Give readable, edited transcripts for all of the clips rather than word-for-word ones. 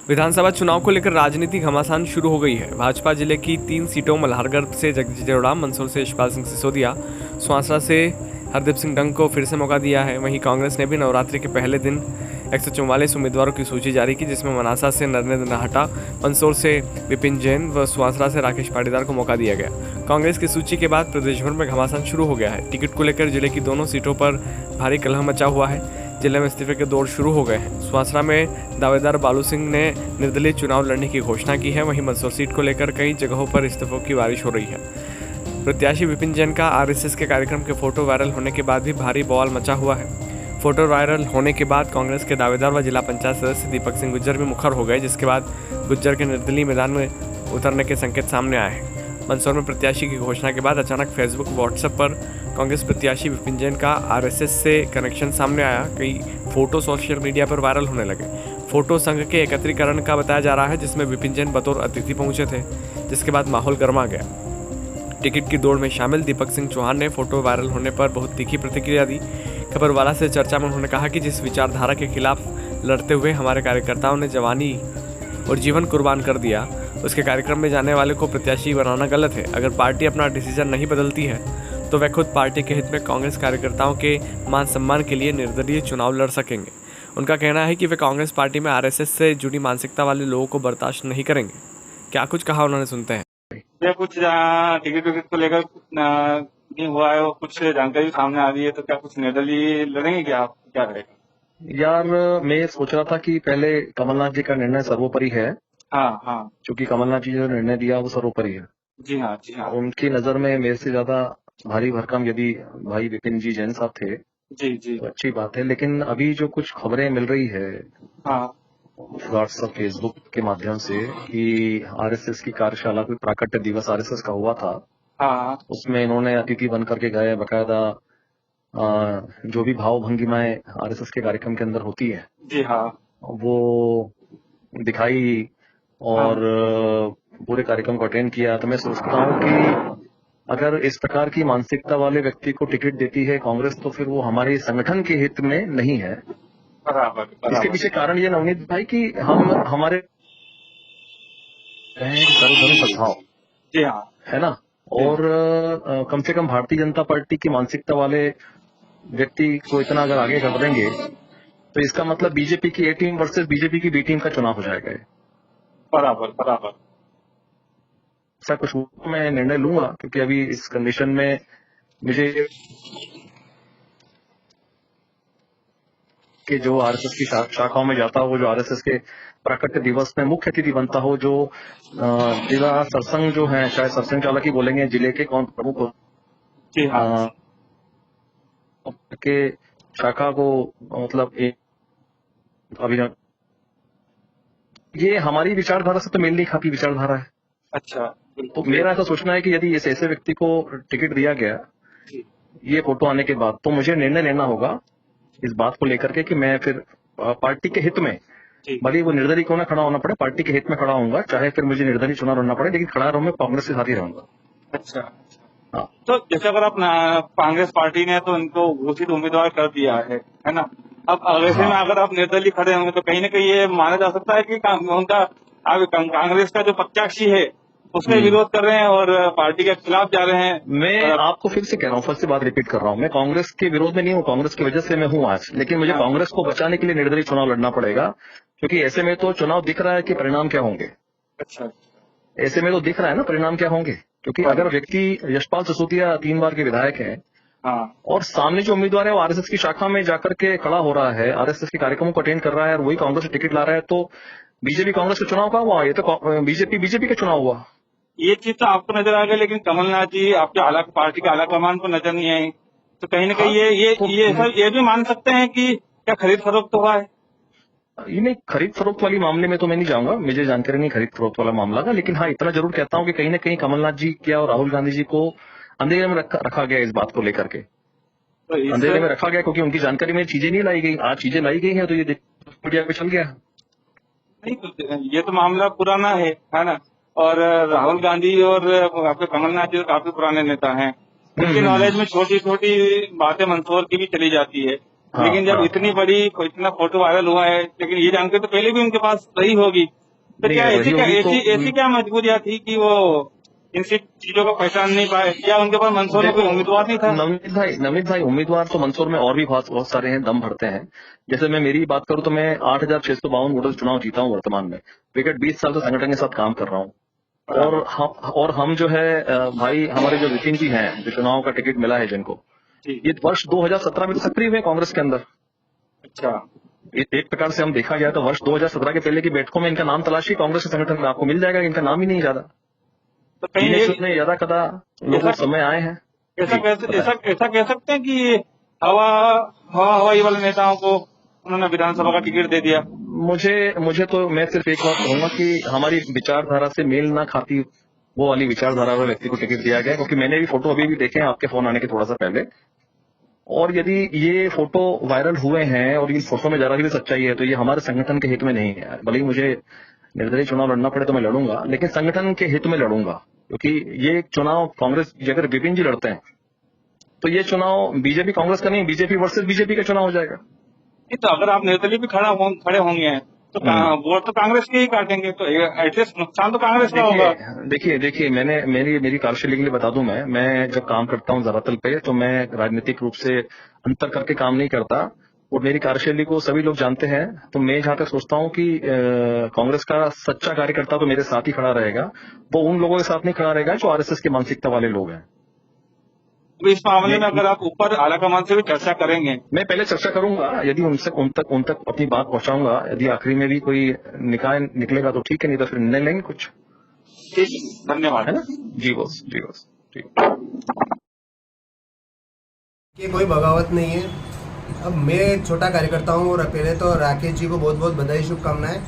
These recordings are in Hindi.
विधानसभा चुनाव को लेकर राजनीति घमासान शुरू हो गई है। भाजपा जिले की 3 सीटों मल्हारगढ़ से जगदीश देवड़ा, मंदसौर से यशपाल सिंह सिसोदिया, सुवासरा से हरदीप सिंह डंग को फिर से मौका दिया है। वहीं कांग्रेस ने भी नवरात्रि के पहले दिन 144 उम्मीदवारों की सूची जारी की, जिसमें मनासा से नरेंद्र नाहटा, मंदसौर से विपिन जैन व सुवासरा से राकेश पाटीदार को मौका दिया गया। कांग्रेस की सूची के बाद प्रदेश भर में घमासान शुरू हो गया है। टिकट को लेकर जिले की दोनों सीटों पर भारी कलह मचा हुआ है। जिले में इस्तीफे के दौर शुरू हो गए हैं। सुवासरा में दावेदार बालू सिंह ने निर्दलीय चुनाव लड़ने की घोषणा की है। वहीं मंदसौर सीट को लेकर कई जगहों पर इस्तीफों की बारिश हो रही है। प्रत्याशी विपिन जैन का आरएसएस के कार्यक्रम के फोटो वायरल होने के बाद भी भारी बवाल मचा हुआ है। फोटो वायरल होने के बाद कांग्रेस के दावेदार व जिला पंचायत सदस्य दीपक सिंह गुज्जर भी मुखर हो गए, जिसके बाद गुज्जर के निर्दलीय मैदान में उतरने के संकेत सामने आए हैं। मंदसौर में प्रत्याशी की घोषणा के बाद अचानक फेसबुक व्हाट्सएप पर कांग्रेस प्रत्याशी विपिन जैन का आरएसएस से कनेक्शन सामने आया। कई फोटो सोशल मीडिया पर वायरल होने लगे। फोटो संघ के एकत्रीकरण का बताया जा रहा है, जिसमें विपिन जैन बतौर अतिथि पहुंचे थे, जिसके बाद माहौल गर्मा गया। टिकट की दौड़ में शामिल दीपक सिंह चौहान ने फोटो वायरल होने पर बहुत तीखी प्रतिक्रिया दी। खबरवाला से चर्चा में उन्होंने कहा कि जिस विचारधारा के खिलाफ लड़ते हुए हमारे कार्यकर्ताओं ने जवानी और जीवन कुर्बान कर दिया, उसके कार्यक्रम में जाने वाले को प्रत्याशी बनाना गलत है। अगर पार्टी अपना डिसीजन नहीं बदलती है तो वे खुद पार्टी के हित में कांग्रेस कार्यकर्ताओं के मान सम्मान के लिए निर्दलीय चुनाव लड़ सकेंगे। उनका कहना है कि वे कांग्रेस पार्टी में आरएसएस से जुड़ी मानसिकता वाले लोगों को बर्दाश्त नहीं करेंगे। क्या कुछ कहा उन्होंने, सुनते हैं। ये कुछ टिकट विकट को लेकर नहीं हुआ है और कुछ जानकारी सामने आ रही है, तो क्या कुछ निर्दलीय लड़ेंगे? क्या आप क्या रहेगा? यार, मैं सोच रहा था कि पहले कमलनाथ जी का निर्णय सर्वोपरि है। हाँ हाँ क्योंकि कमलनाथ जी जो निर्णय दिया वो सर्वोपरि है। जी हाँ जी हाँ उनकी नजर में मेरे से ज्यादा भारी भरकम यदि भाई विपिन जी जैन साहब थे जी जी तो अच्छी बात है। लेकिन अभी जो कुछ खबरें मिल रही है हाँ व्हाट्सएप फेसबुक के माध्यम से कि आरएसएस की कार्यशाला, कोई प्राकट्य दिवस आरएसएस का हुआ था, हाँ उसमें इन्होंने अतिथि बन करके गए। बकायदा जो भी भाव भंगिमाएं आरएसएस के कार्यक्रम के अंदर होती है जी हाँ वो दिखाई और पूरे कार्यक्रम को अटेंड किया। तो मैं सोचता हूँ कि अगर इस प्रकार की मानसिकता वाले व्यक्ति को टिकट देती है कांग्रेस तो फिर वो हमारे संगठन के हित में नहीं है। बराबर इसके पीछे कारण ये नवनीत भाई कि हम हमारे सर्वधर्म सद्भाव जी हाँ है ना, और कम से कम भारतीय जनता पार्टी की मानसिकता वाले व्यक्ति को इतना अगर आगे कर देंगे तो इसका मतलब बीजेपी की ए टीम वर्सेस बीजेपी की बी टीम का चुनाव हो जाएगा। बराबर बराबर ऐसा कुछ हुआ मैं निर्णय लूंगा, क्योंकि अभी इस कंडीशन में मुझे कि जो आरएसएस की शाखाओं में जाता हो, जो आरएसएस के प्राकट्य दिवस में मुख्य अतिथि बनता हो, जो जिला सरसंघ जो है, शायद सरसंघ चालक ही बोलेंगे, जिले के कौन प्रमुख हो जी हाँ के शाखा को, मतलब एक अभिनव, ये हमारी विचारधारा से तो मेल नहीं खाती विचारधारा है। अच्छा तो मेरा ऐसा सोचना है कि यदि इस ऐसे व्यक्ति को टिकट दिया गया जी ये फोटो आने के बाद, तो मुझे निर्णय लेना होगा इस बात को लेकर के कि मैं फिर पार्टी के हित में, जी भले वो निर्दलीय क्यों ना खड़ा होना पड़े, पार्टी के हित में खड़ा होऊंगा, चाहे फिर मुझे निर्दलीय चुनाव लड़ना पड़े, लेकिन खड़ा रहूं मैं कांग्रेस के साथ ही रहूंगा। अच्छा हाँ। तो जैसे अगर आप कांग्रेस पार्टी ने तो उनको घोषित उम्मीदवार कर दिया है ना, अब ऐसे में अगर आप निर्दलीय खड़े होंगे तो कहीं ना कहीं ये माना जा सकता है कि उनका कांग्रेस का जो प्रत्याशी है उसका विरोध कर रहे हैं और पार्टी के खिलाफ जा रहे हैं। मैं आपको फिर से कह रहा हूँ, फिर से बात रिपीट कर रहा हूँ, मैं कांग्रेस के विरोध में नहीं हूँ, कांग्रेस की वजह से मैं हूँ आज, लेकिन मुझे कांग्रेस को बचाने के लिए निर्दलीय चुनाव लड़ना पड़ेगा, क्योंकि ऐसे में तो चुनाव दिख रहा है कि परिणाम क्या होंगे। अच्छा ऐसे में तो दिख रहा है ना परिणाम क्या होंगे, क्योंकि अगर व्यक्ति यशपाल सिसोदिया 3 बार के विधायक है हाँ और सामने जो उम्मीदवार है वो आरएसएस की शाखा में जाकर के खड़ा हो रहा है, आरएसएस के कार्यक्रमों को अटेंड कर रहा है और वही कांग्रेस से टिकट ला रहा है, तो बीजेपी कांग्रेस का चुनाव कहाँ हुआ? ये तो बीजेपी का चुनाव हुआ। ये चीज तो आपको नजर आ गई, लेकिन कमलनाथ जी आपके अलग पार्टी के अलग कमान को नजर नहीं आई, तो कहीं ना कहीं ये भी मान सकते हैं कि क्या खरीद फरोख्त हुआ है? ये नहीं, खरीद फरोख्त वाली मामले में तो मैं नहीं जाऊंगा, मुझे जानकारी नहीं खरीद फरोख्त वाला मामला का, लेकिन हाँ इतना जरूर कहता हूँ कि कहीं ना कहीं कमलनाथ जी क्या और राहुल गांधी जी को अंधेरे में रखा गया इस बात को लेकर के, तो अंधेरे में रखा गया क्योंकि उनकी जानकारी में चीजें नहीं लाई गई। आज चीजें लाई गई हैं तो ये मीडिया पे चल गया। नहीं, ये तो मामला पुराना है ना, और राहुल गांधी और आपके कमलनाथ जी काफी पुराने नेता हैं, उनके नॉलेज में छोटी छोटी बातें मंदसौर की भी चली जाती है। हाँ, लेकिन जब हाँ। इतना फोटो वायरल हुआ है, लेकिन ये जानकर तो पहले भी उनके पास रही होगी, तो नहीं क्या रही होगी तो ऐसी क्या मजबूरियां थी कि वो इन सब चीजों को पहचान नहीं पाए, या उनके पास मंदसौर में कोई देखो, उम्मीदवार नहीं था? नवनीत भाई उम्मीदवार तो मंदसौर में और भी बहुत बहुत सारे हैं, दम भरते हैं। जैसे मैं मेरी बात करूं तो मैं 8,652 वोटों से चुनाव जीता हूं वर्तमान में। विकेट 20 साल से संगठन के साथ काम कर रहा हूं। और हम जो है भाई हमारे जो विपिन जी हैं, जो चुनाव का टिकट मिला है जिनको, जी। ये वर्ष 2017 में तो सक्रिय हुए कांग्रेस के अंदर। अच्छा। एक प्रकार से हम देखा गया तो वर्ष 2017 के पहले की बैठकों में इनका नाम तलाशी कांग्रेस के संगठन में, आपको मिल जाएगा। इनका नाम ही नहीं ज्यादा, तो कहीं गिने चुने ज्यादा कदा लोगों के समय आए हैं। ऐसा जी, ऐसा कह सकते हैं कि हवा हवाई वाले नेताओं को उन्होंने विधानसभा का टिकट दे दिया? मुझे तो मैं सिर्फ एक बात कहूंगा कि हमारी विचारधारा से मेल ना खाती वो वाली विचारधारा वाले व्यक्ति को टिकट दिया गया, क्योंकि मैंने भी फोटो अभी भी देखे हैं आपके फोन आने के थोड़ा सा पहले। और यदि ये फोटो वायरल हुए हैं और इन फोटो में जरा भी सच्चाई है तो ये हमारे संगठन के हित में नहीं है। भले ही मुझे निर्दलीय चुनाव लड़ना पड़े तो मैं लड़ूंगा, लेकिन संगठन के हित में लड़ूंगा, क्योंकि ये चुनाव कांग्रेस, अगर विपिन जी लड़ते हैं तो ये चुनाव बीजेपी कांग्रेस का नहीं, बीजेपी वर्सेस बीजेपी का चुनाव हो जाएगा। नहीं, तो अगर आप निर्दलीय भी खड़े होंगे तो वोट तो कांग्रेस के ही काटेंगे, तो एटलीस्ट नुकसान तो कांग्रेस का होगा। देखिए मेरी कार्यशैली के लिए बता दूं, मैं जब काम करता हूं धरातल पे तो मैं राजनीतिक रूप से अंतर करके काम नहीं करता, और मेरी कार्यशैली को सभी लोग जानते हैं। तो मैं जहां तक सोचता हूं कि कांग्रेस का सच्चा कार्यकर्ता तो मेरे साथ ही खड़ा रहेगा, वो उन लोगों के साथ नहीं खड़ा रहेगा जो आरएसएस की मानसिकता वाले लोग हैं। तो इस मामले में अगर आप ऊपर आलाकमान से भी चर्चा करेंगे? मैं पहले चर्चा करूंगा, यदि उन तक अपनी बात पहुंचाऊंगा। यदि आखिरी में भी कोई निकाय निकलेगा तो ठीक है, नहीं तो फिर निर्णय लेंगे कुछ। ठीक, धन्यवाद। है ना? जी बॉस ठीक। कि कोई बगावत नहीं है। अब मैं एक छोटा कार्यकर्ता हूँ और पहले तो राकेश जी को बहुत बहुत बधाई, शुभकामनाएं।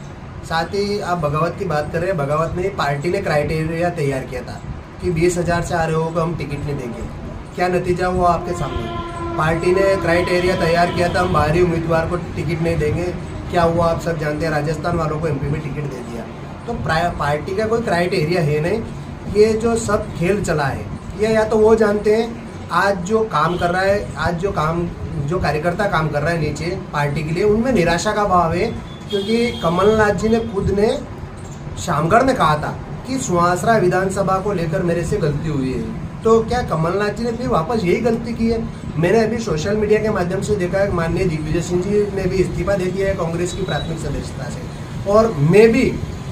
साथ ही आप बगावत की बात कर रहे हैं, बगावत नहीं, पार्टी ने क्राइटेरिया तैयार किया था कि 20,000 से आ रहे हो को हम टिकट नहीं देंगे। क्या नतीजा हुआ आपके सामने। पार्टी ने क्राइटेरिया तैयार किया था, हम बाहरी उम्मीदवार को टिकट नहीं देंगे। क्या हुआ आप सब जानते हैं, राजस्थान वालों को एमपी में टिकट दे दिया। तो पार्टी का कोई क्राइटेरिया है नहीं, ये जो सब खेल चला है ये या तो वो जानते हैं। आज जो काम कर रहा है, आज जो कार्यकर्ता काम कर रहा है नीचे पार्टी के लिए, उनमें निराशा का भाव है, क्योंकि कमलनाथ जी ने खुद ने शामगढ़ में कहा था कि सुहासरा विधानसभा को लेकर मेरे से गलती हुई है। तो क्या कमलनाथ जी ने फिर वापस यही गलती की है? मैंने अभी सोशल मीडिया के माध्यम से देखा है, माननीय दिग्विजय सिंह जी ने भी इस्तीफा दे दिया है कांग्रेस की प्राथमिक सदस्यता से, और मैं भी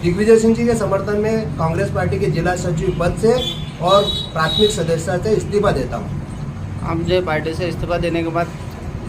दिग्विजय सिंह जी के समर्थन में कांग्रेस पार्टी के जिला सचिव पद से और प्राथमिक सदस्यता से इस्तीफा देता हूँ। आप जो पार्टी से इस्तीफा देने के बाद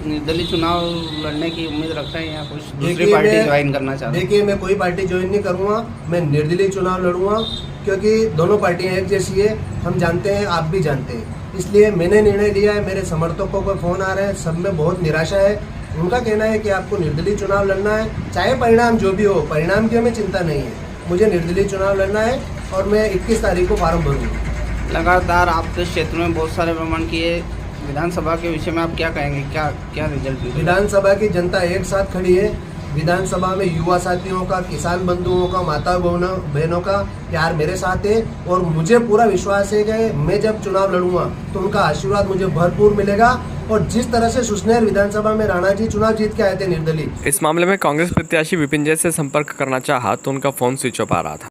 निर्दलीय चुनाव लड़ने की उम्मीद रखते हैं या कुछ दूसरी पार्टी ज्वाइन करना चाहते हैं? देखिए, मैं कोई पार्टी ज्वाइन नहीं करूँगा, मैं निर्दलीय चुनाव लड़ूंगा, क्योंकि दोनों पार्टियां एक जैसी है, हम जानते हैं, आप भी जानते हैं। इसलिए मैंने निर्णय लिया है। मेरे समर्थकों को फोन आ रहे हैं, सब में बहुत निराशा है। उनका कहना है कि आपको निर्दलीय चुनाव लड़ना है, चाहे परिणाम जो भी हो, परिणाम की हमें चिंता नहीं है, मुझे निर्दलीय चुनाव लड़ना है और मैं 21 तारीख को फॉर्म भरूंगा। लगातार आपके क्षेत्र में बहुत सारे भ्रमण किए, विधानसभा के विषय में आप क्या कहेंगे, क्या रिजल्ट? विधानसभा की जनता एक साथ खड़ी है। विधानसभा में युवा साथियों का, किसान बंधुओं का, माता बहनों का प्यार मेरे साथ है, और मुझे पूरा विश्वास है कि मैं जब चुनाव लड़ूंगा तो उनका आशीर्वाद मुझे भरपूर मिलेगा। और जिस तरह से सुसनेर विधानसभा में राणा जी चुनाव जीत के आए थे निर्दलीय। इस मामले में कांग्रेस प्रत्याशी विपिन जैन से संपर्क करना चाहा तो उनका फोन स्विच ऑफ आ रहा था।